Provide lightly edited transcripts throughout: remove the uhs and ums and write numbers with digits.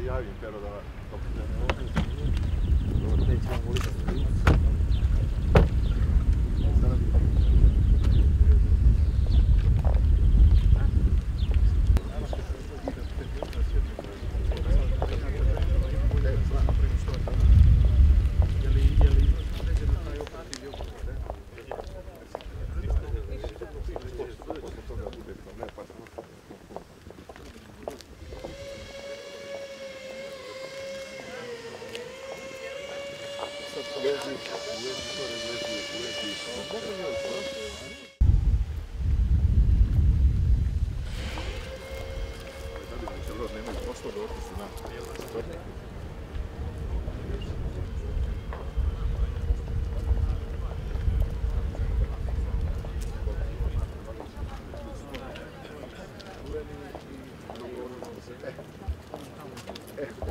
se javim, pero da...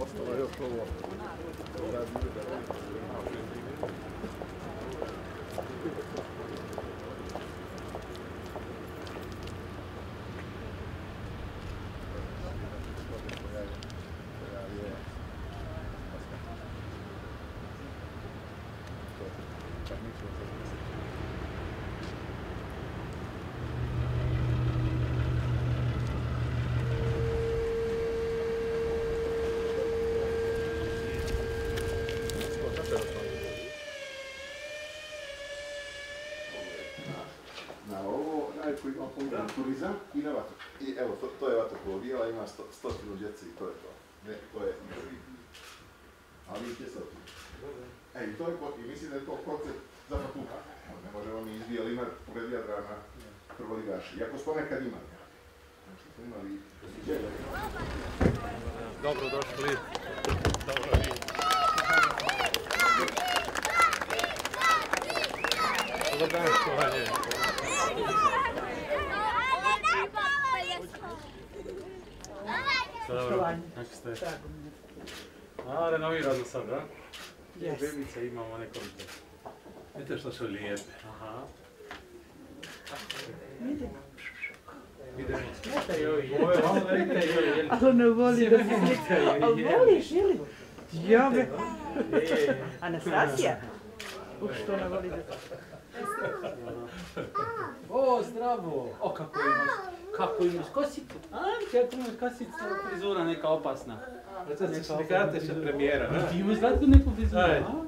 Ostalo je još ovo. Na ovo najbolji komponent turizam i na vatok. I evo, to je vatokologija, ima 100 djece i to je to. Ne, to je ali će se otići. I to je, i mislim da je to koncept za fakultet. Ne možemo mi izbija linar pored Jadrana prvoligaši. Iako smo nekad imali. Znači smo imali... Dobro došli. Dobro vi. Dobar dan, štovanje. Dobro, kako ste? A, renovirano sad, da? Bebice imamo nekoliko. Vidite što su lijepe. Aha. Vidimo. Ali ne voli da se slikaju. Ali voliš, ili? Jobe. Anastasija? Što ne voli da se... O, zdravo! O, kako imaš kosicu? Kako imaš kosicu, frizura neka opasna. Slikate se premijera. Ti imaš zlatku neku frizuru, a?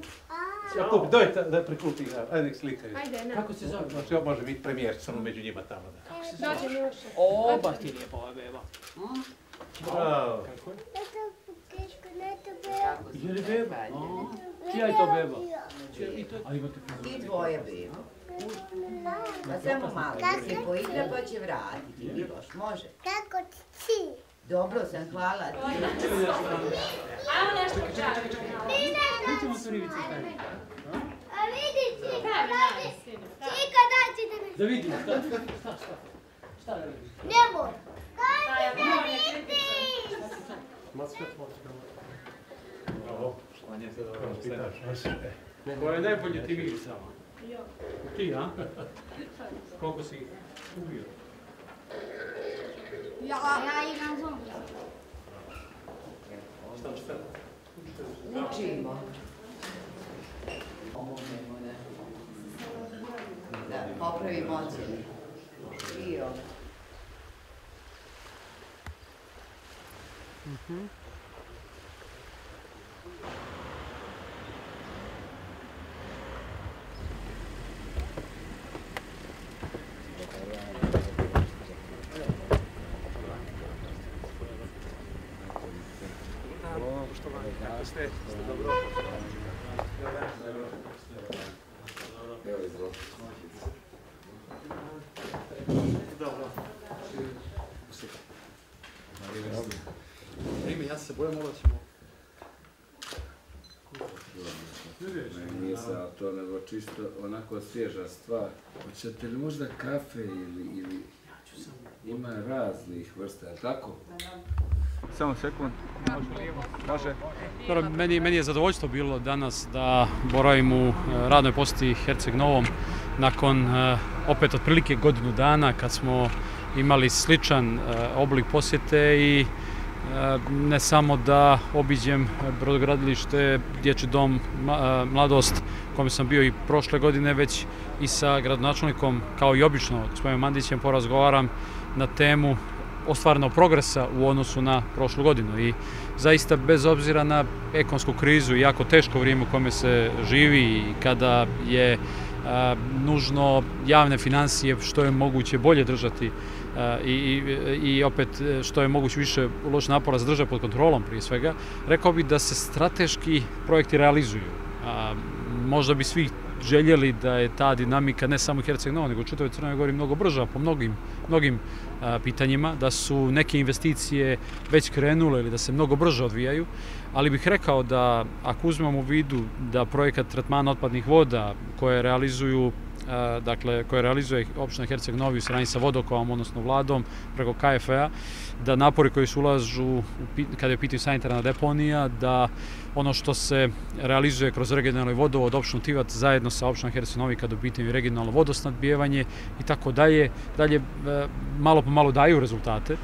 Jakub, dojte da prikupi ga, ajde nek slikaju. Kako se zove? Znači, može biti premijer, samo među njima tamo. Kako se zove? O, baš ti lijepa ova beba. Bravo. Kako je? Je li beba? Čija je to beba? A imate frizuru? I dvoje beba. Pa samo malo, da se poigra pa će vratiti. Miloš, može? Kako ti? Dobro sam, hvala ti. Ajmo nešto čakati. Mi ćemo tu rivicu staviti. A vidi Čika, daj ti da mi... Da vidim, šta da vidim? Nemoj. Daj ti da vidiš. Bravo, šlanje se dobro stajaš. Ko je najbolje ti vidiš samo? Ti, a? Koliko si ih ubio? Ja igram zombi. Šta učite? Učimo. Pomognemo da popravimo ocjene. I ovo. Kako ste? Dobro. Evo izvolite. Dobro. Primi, ja se bojim, ovo ćemo... Nije sad to, nego čisto onako svježa stvar. Hoćete li možda kafe ili ima raznih vrsta, tako? Samo sekund. Može. Dobro, meni je zadovoljstvo bilo danas da boravim u radnoj posjeti Herceg Novom nakon opet otprilike godinu dana kad smo imali sličan oblik posjete i ne samo da obiđem brodogradilište, dječji dom Mladost, u kome sam bio i prošle godine, već i sa gradonačelnikom, kao i obično, gospodinom Mandićem, porazgovaram na temu ostvarenog progresa u odnosu na prošlu godinu. I zaista, bez obzira na ekonomsku krizu i jako teško vrijeme u kome se živi i kada je nužno javne financije što je moguće bolje držati i opet što je moguće više uložiti napora za držati pod kontrolom prije svega, rekao bih da se strateški projekti realizuju. Možda bi svi željeli da je ta dinamika ne samo Herceg Novo, nego u čitavoj Crnoj Gori mnogo brža po mnogim pitanjima, da su neke investicije već krenule ili da se mnogo brže odvijaju, ali bih rekao da ako uzmemo u vidu da projekat tretmana otpadnih voda koje realizuje opština Herceg Novi u saradnji sa Vodokovom, odnosno vladom, preko KFA, da napori koji se ulažu kada je u pitanju sanitarna deponija, da ono što se realizuje kroz regionalni vodovod opštinu Tivat zajedno sa opštinom Herceg Novi kada je u pitanju regionalno vodosnadbijevanje i tako dalje, malo po malo daju rezultate.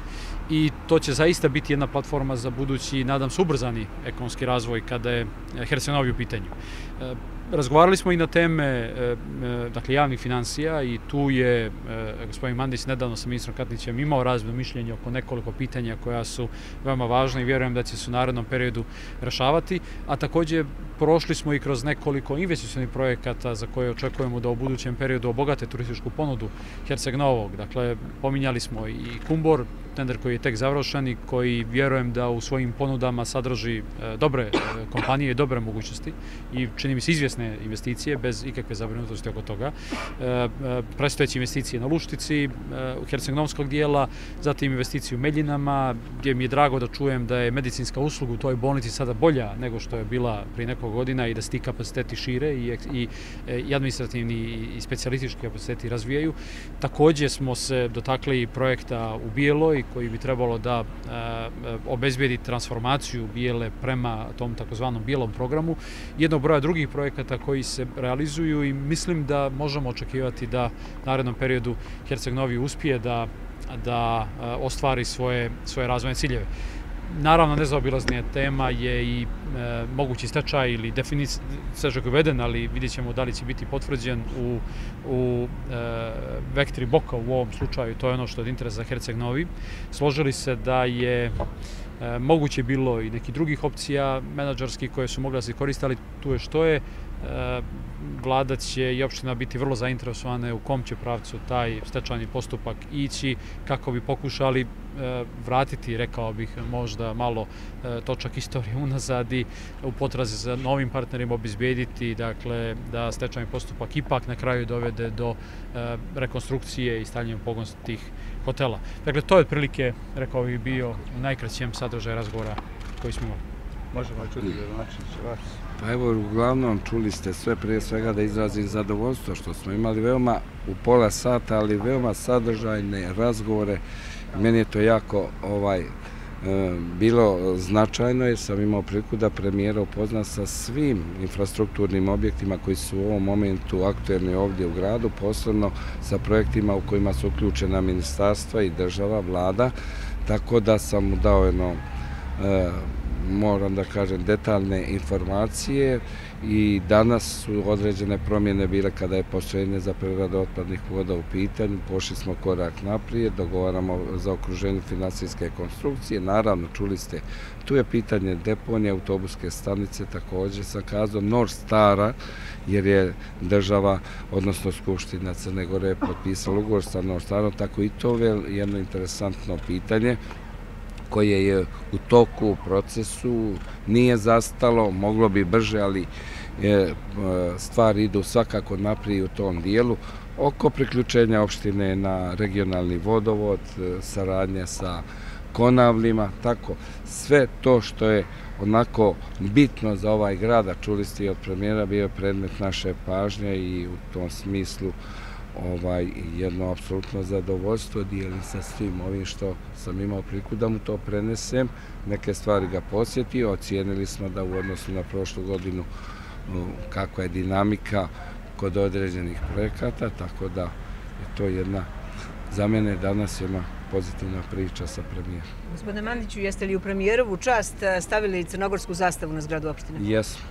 I to će zaista biti jedna platforma za budući, nadam se, ubrzani ekonomski razvoj kada je Herceg Novi u pitanju. Razgovarali smo i na teme javnih finansija i tu je gospodin Mandić nedavno sa ministrom Katnićem imao razmjenu mišljenja oko nekoliko pitanja koja su veoma važna i vjerujem da će se u narednom periodu rešavati, a također prošli smo i kroz nekoliko investicionih projekata za koje očekujemo da u budućem periodu obogate turističku ponudu Herceg Novog. Dakle, pominjali smo i Kumbor, tender koji je tek završen i koji vjerujem da u svojim ponudama sadrži dobre kompanije i dobre mogućnosti i čini mi se izvjesne investicije bez ikakve zabrinutosti oko toga. Predstojeće investicije na Luštici, hercegnovskog dijela, zatim investicije u Meljinama, gdje mi je drago da čujem da je medicinska usluga u toj bolnici sada bolja nego što je bila prije nekoliko godina i da se ti kapaciteti šire i administrativni i specijalistički kapaciteti razvijaju. Također smo se dotakli projekta u Bijeloj koji bi trebalo da obezbijedi transformaciju Bijele prema tom takozvanom bijelom programu, jednog broja drugih projekata koji se realizuju i mislim da možemo očekivati da u narednom periodu Herceg Novi uspije da ostvari svoje razvojne ciljeve. Naravno, nezaobilaznija tema je i mogući stečaj ili stečaj koji je uveden, ali vidjet ćemo da li će biti potvrđen u Vektri Boka u ovom slučaju. To je ono što je od interesa za Herceg Novi. Složili se da je moguće bilo i nekih drugih opcija menadžerskih koje su mogle da se koriste, ali tu je što je. Vlada će i opština biti vrlo zainteresovane u kom će pravcu taj stečajni postupak ići kako bi pokušali vratiti, rekao bih, možda malo točak istorije unazad i u potrazi za novim partnerima obezbijediti da stečajni postupak ipak na kraju dovede do rekonstrukcije i stavljanja u pogon tih hotela. Dakle, to je otprilike, rekao bih, bio u najkraćem sadržaju razgovora koji smo imali. Možemo čuti gradonačelniče vas? Pa evo, uglavnom čuli ste sve, prije svega da izrazim zadovoljstvo što smo imali veoma u pola sata, ali veoma sadržajne razgovore. Meni je to jako bilo značajno jer sam imao priliku da premijera upozna sa svim infrastrukturnim objektima koji su u ovom momentu aktuelni ovdje u gradu, posebno sa projektima u kojima su uključena ministarstva i država, vlada, tako da sam mu dao jedno moram da kažem, detaljne informacije i danas su određene promjene bile kada je postrojenje za preradu otpadnih voda u pitanju. Pošli smo korak naprijed, dogovaramo za okruženje finansijske konstrukcije. Naravno, čuli ste, tu je pitanje deponije, autobuske stanice, također sam kazao, North Stara, jer je država, odnosno Skupština Crne Gore potpisala ugovor sa North Starom, tako i to je jedno interesantno pitanje koje je u toku, u procesu, nije zastalo, moglo bi brže, ali stvari idu svakako naprijed u tom dijelu. Oko priključenja opštine na regionalni vodovod, saradnje sa Konavlima, tako, sve to što je onako bitno za ovaj grad, a čuli ste i od premijera, bio je predmet naše pažnje i u tom smislu jedno apsolutno zadovoljstvo, dijelim sa svim ovim što sam imao priliku da mu to prenesem. Neke stvari ga posjetio, ocijenili smo da u odnosu na prošlu godinu kakva je dinamika kod određenih projekata, tako da je to jedna, za mene danas jedna pozitivna priča sa premijerom. Gospodine Mandiću, jeste li u premijerovu čast stavili crnogorsku zastavu na zgradu opštine? Jesmo.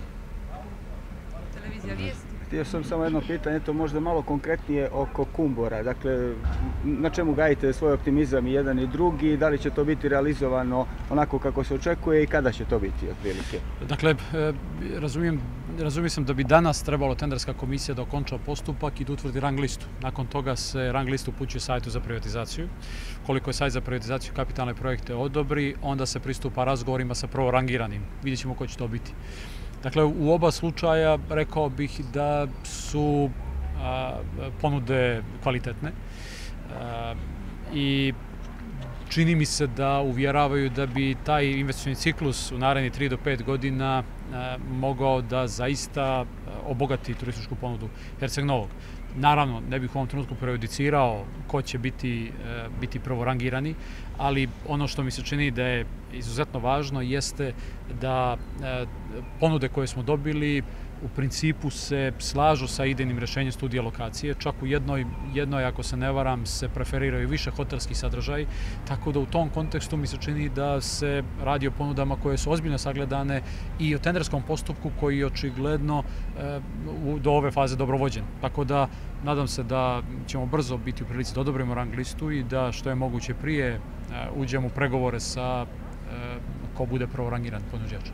Televizija Vijesti. Htio sam samo jedno pitanje, to možda malo konkretnije oko Kumbora. Dakle, na čemu gajite svoj optimizam i jedan i drugi, da li će to biti realizovano onako kako se očekuje i kada će to biti otprilike? Dakle, razumijem sam da bi danas trebalo tenderska komisija da okonča postupak i da utvrdi rang listu. Nakon toga se rang listu upućuje sajtu za privatizaciju. Koliko je sajt za privatizaciju kapitalne projekte odobri, onda se pristupa razgovorima sa prvorangiranim. Vidjet ćemo ko će to biti. Dakle, u oba slučaja rekao bih da su ponude kvalitetne i čini mi se da uvjeravaju da bi taj investicioni ciklus u narednih 3 do 5 godina mogao da zaista obogati turističku ponudu Herceg Novog. Naravno, ne bih u ovom trenutku prejudicirao ko će biti prvorangirani, ali ono što mi se čini da je izuzetno važno jeste da ponude koje smo dobili u principu se slažu sa idejnim rješenjem studija lokacije. Čak u jednoj, ako se ne varam, se preferiraju više hotelskih sadržaj, tako da u tom kontekstu mi se čini da se radi o ponudama koje su ozbiljno sagledane i o tenderskom postupku koji je očigledno do ove faze dobro vođen. Tako da nadam se da ćemo brzo biti u prilici da odobrimo rang listu i da što je moguće prije uđemo u pregovore sa ko bude prvorangiran ponuđač.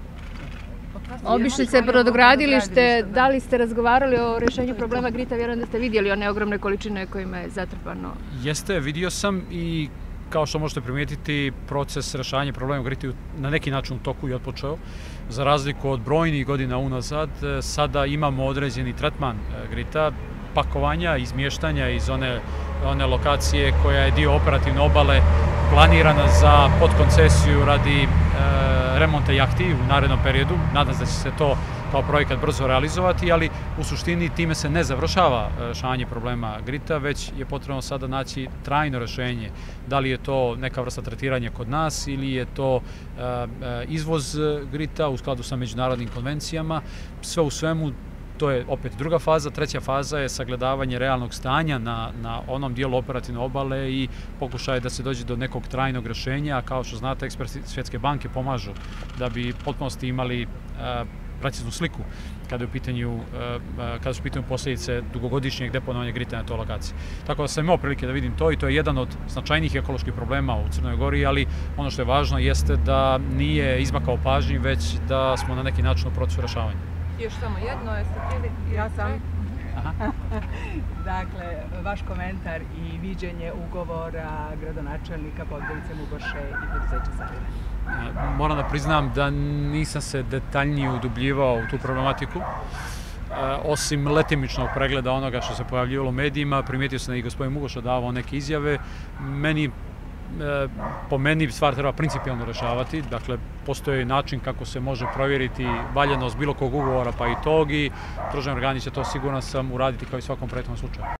Obišli brodogradilište, da li ste razgovarali o rješenju problema Grita? Vjerujem da ste vidjeli one ogromne količine kojima je zatrpano. Jeste, vidio sam i kao što možete primijetiti, proces rješavanja problema Grita na neki način u toku i otpočeo. Za razliku od brojnih godina unazad, sada imamo određeni tretman Grita, pakovanja, izmještanja iz one lokacije koja je dio operativne obale planirana za podkoncesiju radi remonta jahti u narednom periodu. Nadam se da će se to kao projekat brzo realizovati, ali u suštini time se ne završava rješavanje problema Grita, već je potrebno sada naći trajno rješenje. Da li je to neka vrsta tretiranja kod nas ili je to izvoz Grita u skladu sa međunarodnim konvencijama. Sve u svemu, to je opet druga faza. Treća faza je sagledavanje realnog stanja na onom dijelu operativne obale i pokušaj da se dođe do nekog trajnog rješenja, a kao što znate, eksperti Svjetske banke pomažu da bi potpunosti imali preciznu sliku kada su u pitanju posljedice dugogodišnjeg deponovanja Grita na toj lokaciji. Tako da sam imao prilike da vidim to i to je jedan od značajnijih ekoloških problema u Crnoj Gori, ali ono što je važno jeste da nije izmakao pažnji, već da smo na neki način u procesu rješavanja. Još samo jedno, jeste htjeli? Ja sam. Dakle, vaš komentar i viđenje ugovora gradonačelnika Podgorice, Mugoše i preduzeća Savira. Moram da priznam da nisam se detaljnije udubljivao u tu problematiku. Osim letimičnog pregleda onoga što se pojavljivalo u medijima, primijetio sam da i gospodin Mugoša davao neke izjave. Po meni stvar treba principijalno rješavati, dakle postoji način kako se može provjeriti valjanost bilo kog ugovora pa i tog i državni organi će to, siguran sam, uraditi kao i svakom prethodnom slučaju.